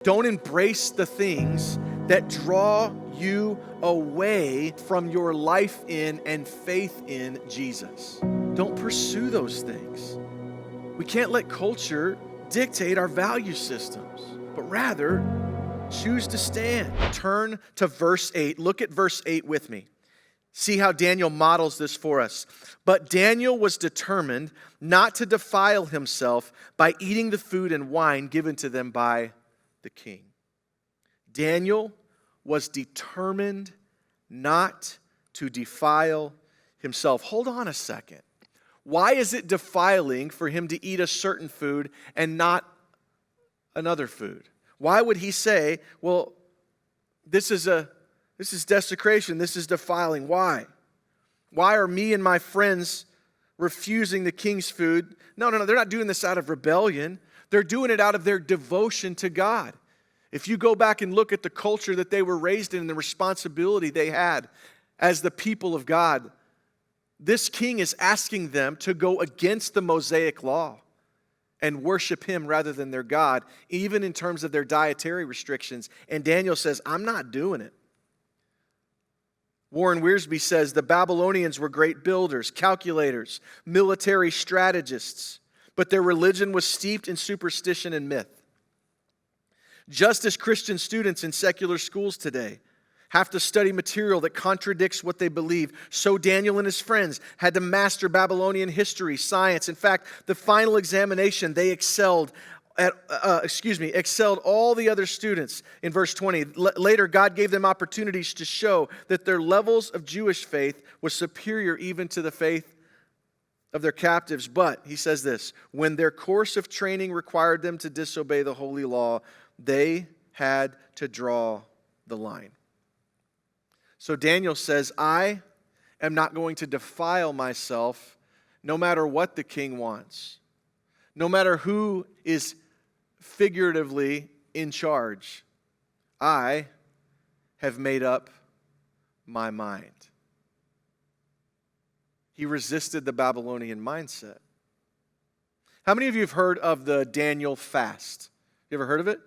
Don't embrace the things that draw you away from your life in and faith in Jesus. Don't pursue those things. We can't let culture dictate our value systems, but rather choose to stand. Turn to verse 8. Look at verse 8 with me. See how Daniel models this for us. But Daniel was determined not to defile himself by eating the food and wine given to them by the king. Daniel was determined not to defile himself. Hold on a second. Why is it defiling for him to eat a certain food and not another food? Why would he say, well, this is desecration, this is defiling? Why? Why are me and my friends refusing the king's food? No, they're not doing this out of rebellion. They're doing it out of their devotion to God. If you go back and look at the culture that they were raised in and the responsibility they had as the people of God, this king is asking them to go against the Mosaic law and worship him rather than their God, even in terms of their dietary restrictions. And Daniel says, I'm not doing it. Warren Wiersbe says, the Babylonians were great builders, calculators, military strategists, but their religion was steeped in superstition and myth. Just as Christian students in secular schools today have to study material that contradicts what they believe, so Daniel and his friends had to master Babylonian history, science. In fact, the final examination, they excelled all the other students in verse 20. Later, God gave them opportunities to show that their levels of Jewish faith was superior even to the faith of their captives. But, he says this, when their course of training required them to disobey the holy law, they had to draw the line. So Daniel says, I am not going to defile myself no matter what the king wants, no matter who is figuratively in charge. I have made up my mind. He resisted the Babylonian mindset. How many of you have heard of the Daniel fast? You ever heard of it?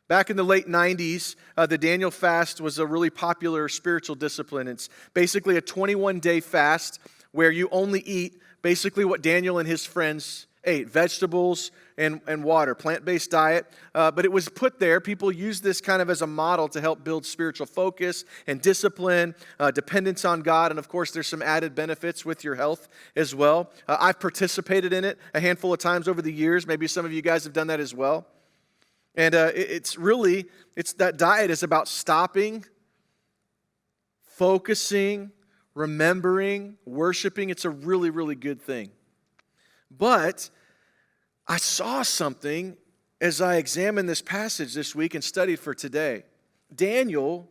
Back in the late 90s, the Daniel fast was a really popular spiritual discipline. It's basically a 21-day fast where you only eat basically what Daniel and his friends ate, vegetables and water, plant-based diet. But it was put there. People used this kind of as a model to help build spiritual focus and discipline, dependence on God. And of course, there's some added benefits with your health as well. I've participated in it a handful of times over the years. Maybe some of you guys have done that as well. And it's that diet is about stopping, focusing, remembering, worshiping. It's a really, really good thing. But I saw something as I examined this passage this week and studied for today. Daniel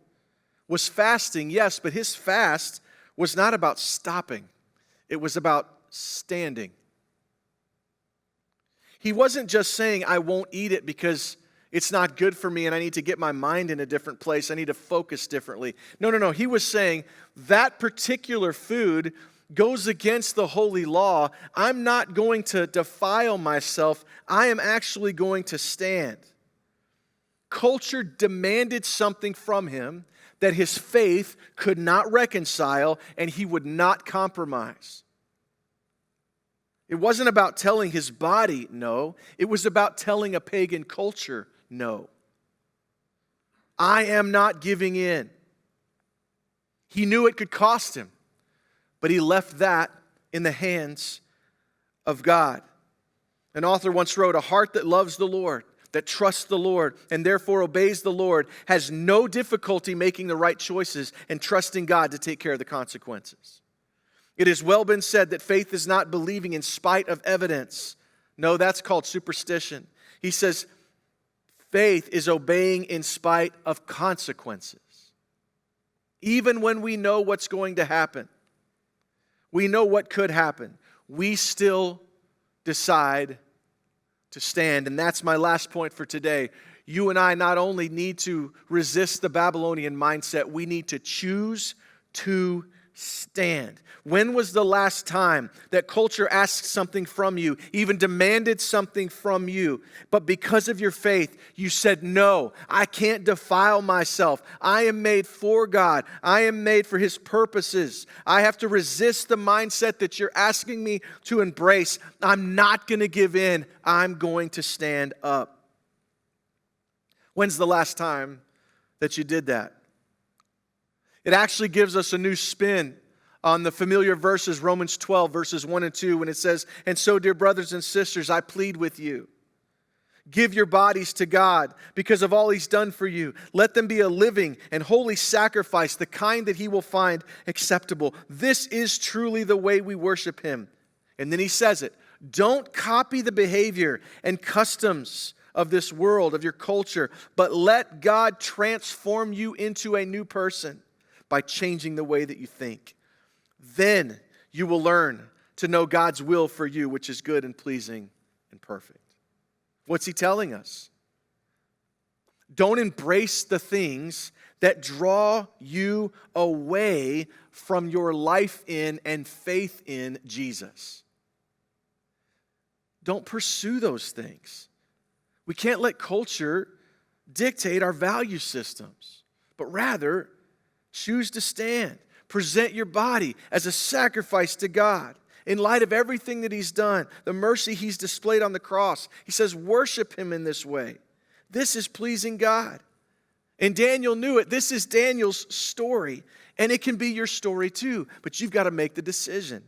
was fasting, yes, but his fast was not about stopping. It was about standing. He wasn't just saying, I won't eat it because it's not good for me and I need to get my mind in a different place. I need to focus differently. No. He was saying that particular food goes against the holy law. I'm not going to defile myself. I am actually going to stand. Culture demanded something from him that his faith could not reconcile, and he would not compromise. It wasn't about telling his body no. It was about telling a pagan culture no. I am not giving in. He knew it could cost him, but he left that in the hands of God. An author once wrote, a heart that loves the Lord, that trusts the Lord, and therefore obeys the Lord, has no difficulty making the right choices and trusting God to take care of the consequences. It has well been said that faith is not believing in spite of evidence. No, that's called superstition. He says, faith is obeying in spite of consequences. Even when we know what's going to happen, we know what could happen, we still decide to stand. And that's my last point for today. You and I not only need to resist the Babylonian mindset, we need to choose to stand. When was the last time that culture asked something from you, even demanded something from you, but because of your faith, you said, no, I can't defile myself. I am made for God. I am made for His purposes. I have to resist the mindset that you're asking me to embrace. I'm not going to give in. I'm going to stand up. When's the last time that you did that? It actually gives us a new spin on the familiar verses, Romans 12, verses 1 and 2, when it says, and so, dear brothers and sisters, I plead with you, give your bodies to God because of all He's done for you. Let them be a living and holy sacrifice, the kind that He will find acceptable. This is truly the way we worship Him. And then he says it, don't copy the behavior and customs of this world, of your culture, but let God transform you into a new person by changing the way that you think. Then you will learn to know God's will for you, which is good and pleasing and perfect. What's He telling us? Don't embrace the things that draw you away from your life in and faith in Jesus. Don't pursue those things. We can't let culture dictate our value systems, but rather choose to stand. Present your body as a sacrifice to God. In light of everything that He's done, the mercy He's displayed on the cross, He says, worship Him in this way. This is pleasing God. And Daniel knew it. This is Daniel's story. And it can be your story too. But you've got to make the decision.